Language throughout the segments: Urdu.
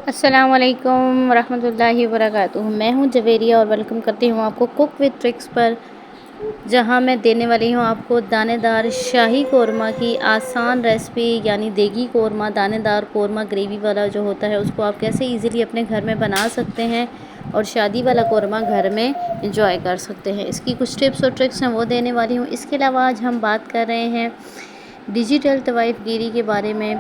السلام علیکم ورحمۃ اللہ وبرکاتہ۔ میں ہوں جویریہ اور ویلکم کرتی ہوں آپ کو کوک وتھ ٹرکس پر، جہاں میں دینے والی ہوں آپ کو دانے دار شاہی قورمہ کی آسان ریسپی، یعنی دیگی قورمہ، دانے دار قورمہ گریوی والا جو ہوتا ہے، اس کو آپ کیسے ایزیلی اپنے گھر میں بنا سکتے ہیں اور شادی والا قورمہ گھر میں انجوائے کر سکتے ہیں۔ اس کی کچھ ٹپس اور ٹرکس ہیں وہ دینے والی ہوں۔ اس کے علاوہ آج ہم بات کر رہے ہیں ڈیجیٹل طوائف گیری کے بارے میں۔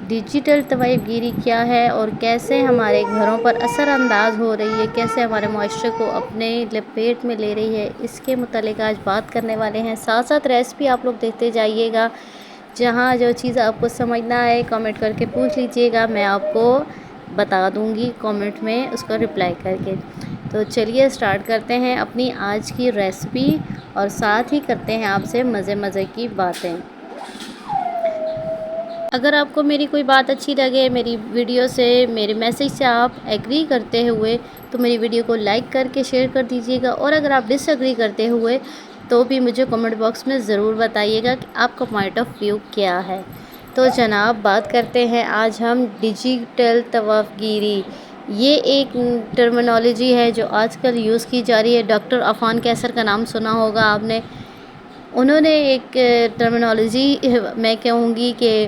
ڈیجیٹل طوائف گیری کیا ہے اور کیسے ہمارے گھروں پر اثر انداز ہو رہی ہے، کیسے ہمارے معاشرے کو اپنے لپیٹ میں لے رہی ہے، اس کے متعلق آج بات کرنے والے ہیں۔ ساتھ ساتھ ریسپی آپ لوگ دیکھتے جائیے گا، جہاں جو چیز آپ کو سمجھنا ہے کامنٹ کر کے پوچھ لیجیے گا، میں آپ کو بتا دوں گی کامنٹ میں اس کا رپلائی کر کے۔ تو چلیے اسٹارٹ کرتے ہیں اپنی آج کی ریسپی اور ساتھ ہی کرتے ہیں آپ سے مزے مزے کی باتیں۔ اگر آپ کو میری کوئی بات اچھی لگے، میری ویڈیو سے، میرے میسیج سے آپ ایگری کرتے ہوئے تو میری ویڈیو کو لائک کر کے شیئر کر دیجیے گا، اور اگر آپ ڈس ایگری کرتے ہوئے تو بھی مجھے کمنٹ باکس میں ضرور بتائیے گا کہ آپ کا پوائنٹ آف ویو کیا ہے۔ تو جناب بات کرتے ہیں آج ہم ڈیجیٹل طوائف گیری۔ یہ ایک ٹرمینالوجی ہے جو آج کل یوز کی جا رہی ہے۔ ڈاکٹر عفان کیسر کا نام سنا ہوگا آپ نے۔ انہوں نے ایک ٹرمینالوجی میں کہوں گی کہ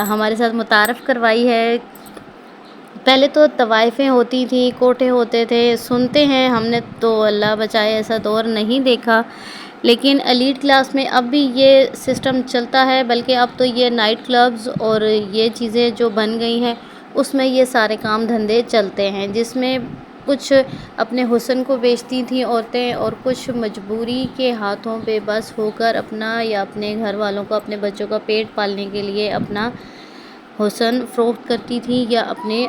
ہمارے ساتھ متعارف کروائی ہے۔ پہلے تو طوائفیں ہوتی تھیں، کوٹھے ہوتے تھے، سنتے ہیں ہم نے، تو اللہ بچائے ایسا دور نہیں دیکھا، لیکن ایلیٹ کلاس میں اب بھی یہ سسٹم چلتا ہے، بلکہ اب تو یہ نائٹ کلبز اور یہ چیزیں جو بن گئی ہیں اس میں یہ سارے کام دھندے چلتے ہیں، جس میں کچھ اپنے حسن کو بیچتی تھیں عورتیں، اور کچھ مجبوری کے ہاتھوں پہ بس ہو کر اپنا یا اپنے گھر والوں کو، اپنے بچوں کا پیٹ پالنے کے لیے اپنا حسن فروخت کرتی تھیں، یا اپنے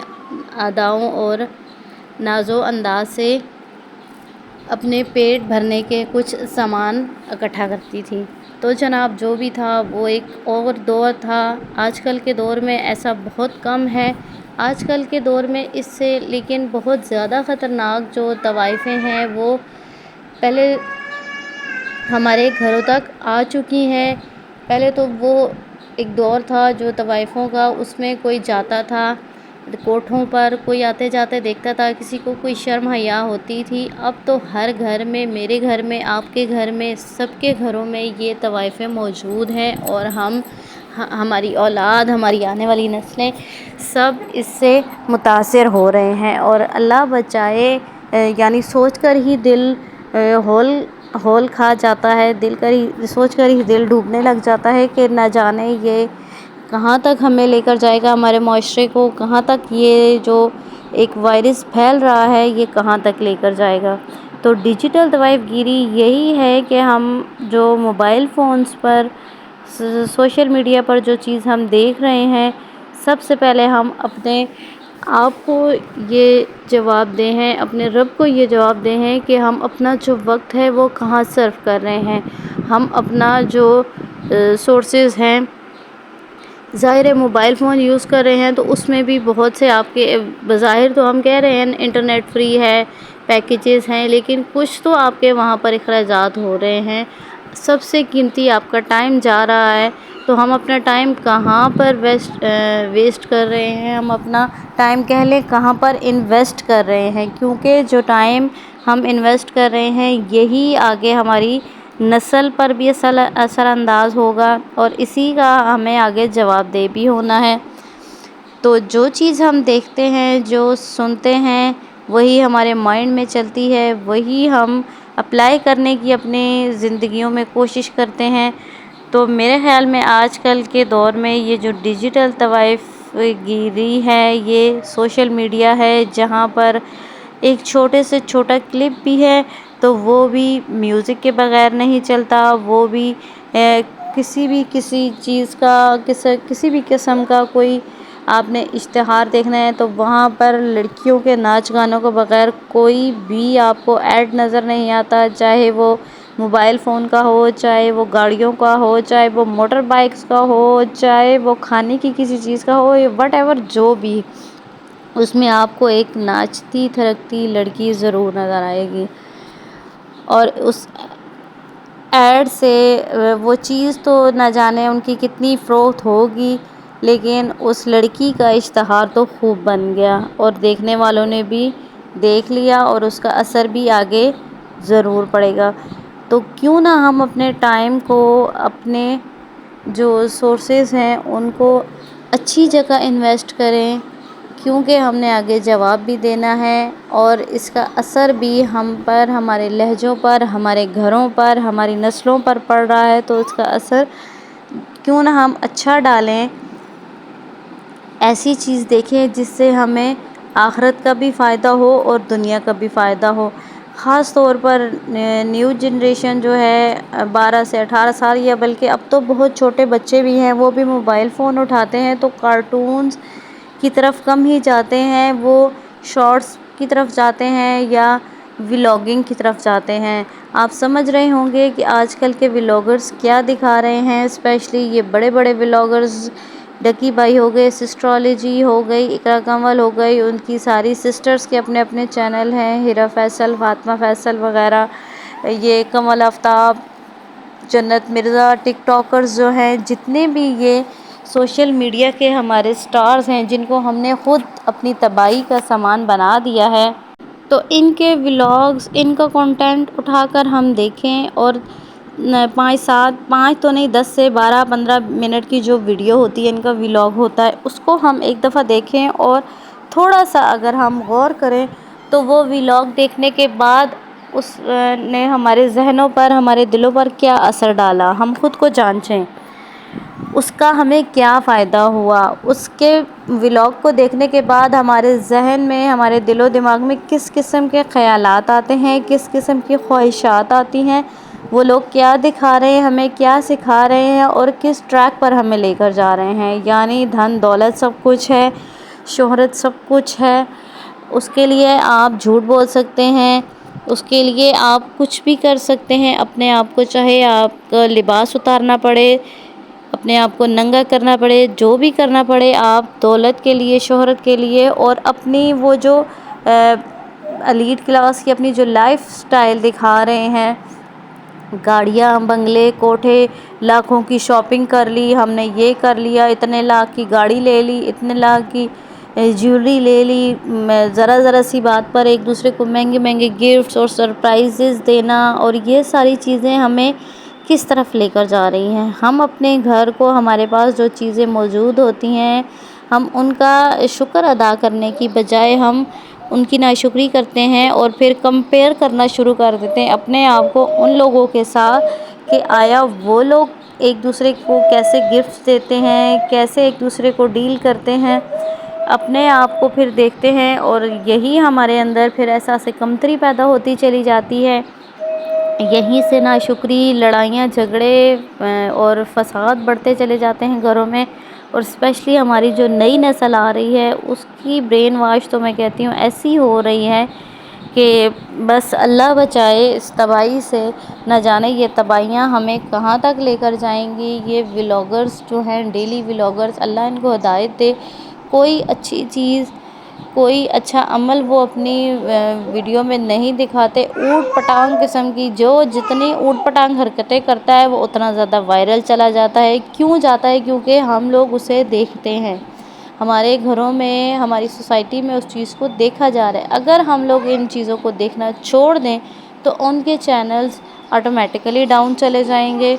اداؤں اور ناز و انداز سے اپنے پیٹ بھرنے کے کچھ سامان اکٹھا کرتی تھیں۔ تو جناب جو بھی تھا وہ ایک اور دور تھا۔ آج کل کے دور میں ایسا بہت کم ہے۔ آج کل کے دور میں اس سے لیکن بہت زیادہ خطرناک جو طوائفیں ہیں وہ پہلے ہمارے گھروں تک آ چکی ہیں۔ پہلے تو وہ ایک دور تھا جو طوائفوں کا، اس میں کوئی جاتا تھا کوٹھوں پر، کوئی آتے جاتے دیکھتا تھا، کسی کو کوئی شرم حیا ہوتی تھی۔ اب تو ہر گھر میں، میرے گھر میں، آپ کے گھر میں، سب کے گھروں میں یہ طوائفیں موجود ہیں، اور ہماری اولاد، ہماری آنے والی نسلیں سب اس سے متاثر ہو رہے ہیں، اور اللہ بچائے، یعنی سوچ کر ہی دل ہول کھا جاتا ہے، سوچ کر ہی دل ڈوبنے لگ جاتا ہے کہ نہ جانے یہ کہاں تک ہمیں لے کر جائے گا، ہمارے معاشرے کو کہاں تک یہ جو ایک وائرس پھیل رہا ہے یہ کہاں تک لے کر جائے گا۔ تو ڈیجیٹل طوائف گیری یہی ہے کہ ہم جو موبائل فونز پر، سوشل میڈیا پر جو چیز ہم دیکھ رہے ہیں، سب سے پہلے ہم اپنے آپ کو یہ جواب دیں ہیں، اپنے رب کو یہ جواب دیں ہیں کہ ہم اپنا جو وقت ہے وہ کہاں صرف کر رہے ہیں۔ ہم اپنا جو سورسز ہیں، ظاہر ہے موبائل فون یوز کر رہے ہیں تو اس میں بھی بہت سے آپ کے، بظاہر تو ہم کہہ رہے ہیں انٹرنیٹ فری ہے، پیکیجز ہیں، لیکن کچھ تو آپ کے وہاں پر اخراجات ہو رہے ہیں۔ سب سے قیمتی آپ کا ٹائم جا رہا ہے، تو ہم اپنا ٹائم کہاں پر ویسٹ کر رہے ہیں، ہم اپنا ٹائم کہہ لیں کہاں پر انویسٹ کر رہے ہیں، کیونکہ جو ٹائم ہم انویسٹ کر رہے ہیں یہی آگے ہماری نسل پر بھی اثر انداز ہوگا، اور اسی کا ہمیں آگے جواب دہ بھی ہونا ہے۔ تو جو چیز ہم دیکھتے ہیں، جو سنتے ہیں، وہی ہمارے مائنڈ میں چلتی ہے، وہی ہم اپلائی کرنے کی اپنی زندگیوں میں کوشش کرتے ہیں۔ تو میرے خیال میں آج کل کے دور میں یہ جو ڈیجیٹل طوائف گیری ہے، یہ سوشل میڈیا ہے، جہاں پر ایک چھوٹے سے چھوٹا کلپ بھی ہے تو وہ بھی میوزک کے بغیر نہیں چلتا، وہ بھی کسی چیز کا، کسی بھی قسم کا کوئی آپ نے اشتہار دیکھنا ہے تو وہاں پر لڑکیوں کے ناچ گانوں کے بغیر کوئی بھی آپ کو ایڈ نظر نہیں آتا، چاہے وہ موبائل فون کا ہو، چاہے وہ گاڑیوں کا ہو، چاہے وہ موٹر بائکس کا ہو، چاہے وہ کھانے کی کسی چیز کا ہو، وٹ ایور جو بھی، اس میں آپ کو ایک ناچتی تھرکتی لڑکی ضرور نظر آئے گی، اور اس ایڈ سے وہ چیز تو نہ جانے ان کی کتنی فروخت ہوگی، لیکن اس لڑکی کا اشتہار تو خوب بن گیا اور دیکھنے والوں نے بھی دیکھ لیا اور اس کا اثر بھی آگے ضرور پڑے گا۔ تو کیوں نہ ہم اپنے ٹائم کو، اپنے جو سورسز ہیں ان کو اچھی جگہ انویسٹ کریں، کیونکہ ہم نے آگے جواب بھی دینا ہے اور اس کا اثر بھی ہم پر، ہمارے لہجوں پر، ہمارے گھروں پر، ہماری نسلوں پر پڑ رہا ہے۔ تو اس کا اثر کیوں نہ ہم اچھا ڈالیں، ایسی چیز دیکھیں جس سے ہمیں آخرت کا بھی فائدہ ہو اور دنیا کا بھی فائدہ ہو۔ خاص طور پر نیو جنریشن جو ہے 12 سے 18 سال، یا بلکہ اب تو بہت چھوٹے بچے بھی ہیں، وہ بھی موبائل فون اٹھاتے ہیں تو کارٹونز کی طرف کم ہی جاتے ہیں، وہ شارٹس کی طرف جاتے ہیں یا ولاگنگ کی طرف جاتے ہیں۔ آپ سمجھ رہے ہوں گے کہ آج کل کے ولاگرز کیا دکھا رہے ہیں، اسپیشلی یہ بڑے بڑے ولاگرز، ڈکی بائی ہو گئے، سسٹرالوجی ہو گئی، اقرا کنول ہو گئی، ان کی ساری سسٹرز کے اپنے اپنے چینل ہیں، ہیرا فیصل، فاطمہ فیصل وغیرہ، یہ کمل آفتاب، جنت مرزا، ٹک ٹاکرز جو ہیں، جتنے بھی یہ سوشل میڈیا کے ہمارے سٹارز ہیں جن کو ہم نے خود اپنی تباہی کا سامان بنا دیا ہے، تو ان کے ولاگز، ان کا کنٹینٹ اٹھا کر ہم دیکھیں اور 5 تو نہیں 10 سے 12 15 منٹ کی جو ویڈیو ہوتی ہے، ان کا ولاگ ہوتا ہے، اس کو ہم ایک دفعہ دیکھیں اور تھوڑا سا اگر ہم غور کریں تو وہ ولاگ دیکھنے کے بعد اس نے ہمارے ذہنوں پر، ہمارے دلوں پر کیا اثر ڈالا، ہم خود کو جانچیں، اس کا ہمیں کیا فائدہ ہوا، اس کے ولاگ کو دیکھنے کے بعد ہمارے ذہن میں، ہمارے دل و دماغ میں کس قسم کے خیالات آتے ہیں، کس قسم کی خواہشات آتی ہیں، وہ لوگ کیا دکھا رہے ہیں، ہمیں کیا سکھا رہے ہیں اور کس ٹریک پر ہمیں لے کر جا رہے ہیں۔ یعنی دھن دولت سب کچھ ہے، شہرت سب کچھ ہے، اس کے لیے آپ جھوٹ بول سکتے ہیں، اس کے لیے آپ کچھ بھی کر سکتے ہیں، اپنے آپ کو چاہے آپ کا لباس اتارنا پڑے، اپنے آپ کو ننگا کرنا پڑے، جو بھی کرنا پڑے، آپ دولت کے لیے، شہرت کے لیے اور اپنی وہ جو ایلیٹ کلاس کی اپنی جو لائف سٹائل دکھا رہے ہیں، گاڑیاں، بنگلے، کوٹھے، لاکھوں کی شاپنگ کر لی، ہم نے یہ کر لیا، اتنے لاکھ کی گاڑی لے لی، اتنے لاکھ کی جیولری لے لی، ذرا ذرا سی بات پر ایک دوسرے کو مہنگے مہنگے گفٹس اور سرپرائزز دینا، اور یہ ساری چیزیں ہمیں کس طرف لے کر جا رہی ہیں۔ ہم اپنے گھر کو، ہمارے پاس جو چیزیں موجود ہوتی ہیں، ہم ان کا شکر ادا کرنے کی بجائے ہم ان کی ناشکری کرتے ہیں اور پھر کمپیئر کرنا شروع کر دیتے ہیں اپنے آپ کو ان لوگوں کے ساتھ کہ آیا وہ لوگ ایک دوسرے کو کیسے گفٹس دیتے ہیں، کیسے ایک دوسرے کو ڈیل کرتے ہیں، اپنے آپ کو پھر دیکھتے ہیں اور یہی ہمارے اندر پھر احساس کمتری پیدا ہوتی چلی جاتی ہے۔ یہیں سے ناشکری، لڑائیاں، جھگڑے اور فساد بڑھتے چلے جاتے ہیں گھروں میں، اور اسپیشلی ہماری جو نئی نسل آ رہی ہے اس کی برین واش تو میں کہتی ہوں ایسی ہو رہی ہے کہ بس اللہ بچائے اس تباہی سے، نہ جانے یہ تباہیاں ہمیں کہاں تک لے کر جائیں گی۔ یہ ولاگرز جو ہیں، ڈیلی ولاگرز، اللہ ان کو ہدایت دے، کوئی اچھی چیز، کوئی اچھا عمل وہ اپنی ویڈیو میں نہیں دکھاتے، اوٹ پٹانگ قسم کی، جو جتنی اوٹ پٹانگ حرکتیں کرتا ہے وہ اتنا زیادہ وائرل چلا جاتا ہے۔ کیوں جاتا ہے؟ کیونکہ ہم لوگ اسے دیکھتے ہیں، ہمارے گھروں میں، ہماری سوسائٹی میں اس چیز کو دیکھا جا رہا ہے۔ اگر ہم لوگ ان چیزوں کو دیکھنا چھوڑ دیں تو ان کے چینلز آٹومیٹیکلی ڈاؤن چلے جائیں گے۔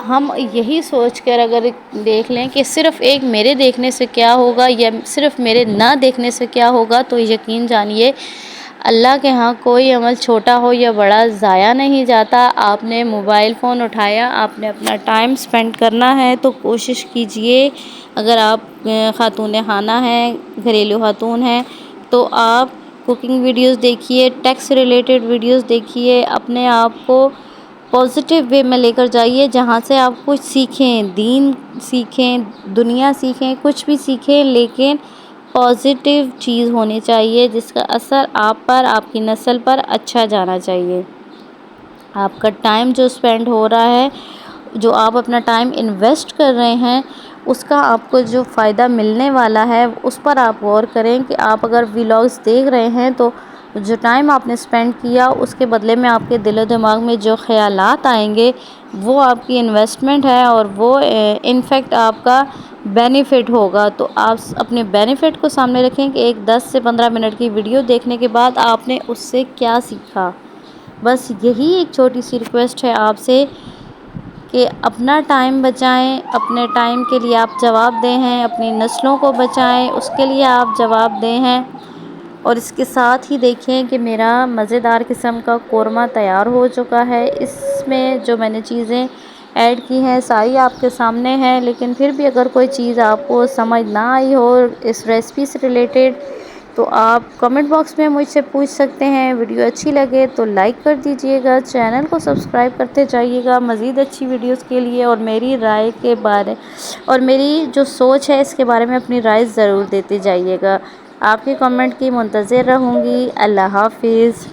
ہم یہی سوچ کر اگر دیکھ لیں کہ صرف ایک میرے دیکھنے سے کیا ہوگا یا صرف میرے نہ دیکھنے سے کیا ہوگا، تو یقین جانیے اللہ کے ہاں کوئی عمل چھوٹا ہو یا بڑا ضائع نہیں جاتا۔ آپ نے موبائل فون اٹھایا، آپ نے اپنا ٹائم سپینڈ کرنا ہے تو کوشش کیجئے، اگر آپ خاتون خانہ ہیں، گھریلو خاتون ہیں، تو آپ کوکنگ ویڈیوز دیکھیے، ٹیک سے ریلیٹڈ ویڈیوز دیکھیے، اپنے آپ کو پازیٹیو وے میں لے کر جائیے جہاں سے آپ کچھ سیکھیں، دین سیکھیں، دنیا سیکھیں، کچھ بھی سیکھیں، لیکن پازیٹیو چیز ہونی چاہیے جس کا اثر آپ پر، آپ کی نسل پر اچھا جانا چاہیے۔ آپ کا ٹائم جو سپینڈ ہو رہا ہے، جو آپ اپنا ٹائم انویسٹ کر رہے ہیں، اس کا آپ کو جو فائدہ ملنے والا ہے اس پر آپ غور کریں کہ آپ اگر ولاگز دیکھ رہے ہیں تو جو ٹائم آپ نے اسپینڈ کیا اس کے بدلے میں آپ کے دل و دماغ میں جو خیالات آئیں گے وہ آپ کی انویسٹمنٹ ہے، اور وہ انفیکٹ آپ کا بینیفٹ ہوگا۔ تو آپ اپنے بینیفٹ کو سامنے رکھیں کہ ایک 10 سے 15 منٹ کی ویڈیو دیکھنے کے بعد آپ نے اس سے کیا سیکھا۔ بس یہی ایک چھوٹی سی ریکویسٹ ہے آپ سے کہ اپنا ٹائم بچائیں، اپنے ٹائم کے لیے آپ جواب دہ ہیں، اپنی نسلوں کو بچائیں اس کے لیے آپ جواب دہ ہیں۔ اور اس کے ساتھ ہی دیکھیں کہ میرا مزیدار قسم کا قورمہ تیار ہو چکا ہے۔ اس میں جو میں نے چیزیں ایڈ کی ہیں ساری آپ کے سامنے ہیں، لیکن پھر بھی اگر کوئی چیز آپ کو سمجھ نہ آئی ہو اس ریسپی سے ریلیٹڈ تو آپ کمنٹ باکس میں مجھ سے پوچھ سکتے ہیں۔ ویڈیو اچھی لگے تو لائک کر دیجئے گا، چینل کو سبسکرائب کرتے جائیے گا مزید اچھی ویڈیوز کے لیے، اور میری رائے کے بارے اور میری جو سوچ ہے اس کے بارے میں اپنی رائے ضرور دیتے جائیے گا۔ آپ کے کمنٹ کی منتظر رہوں گی۔ اللہ حافظ۔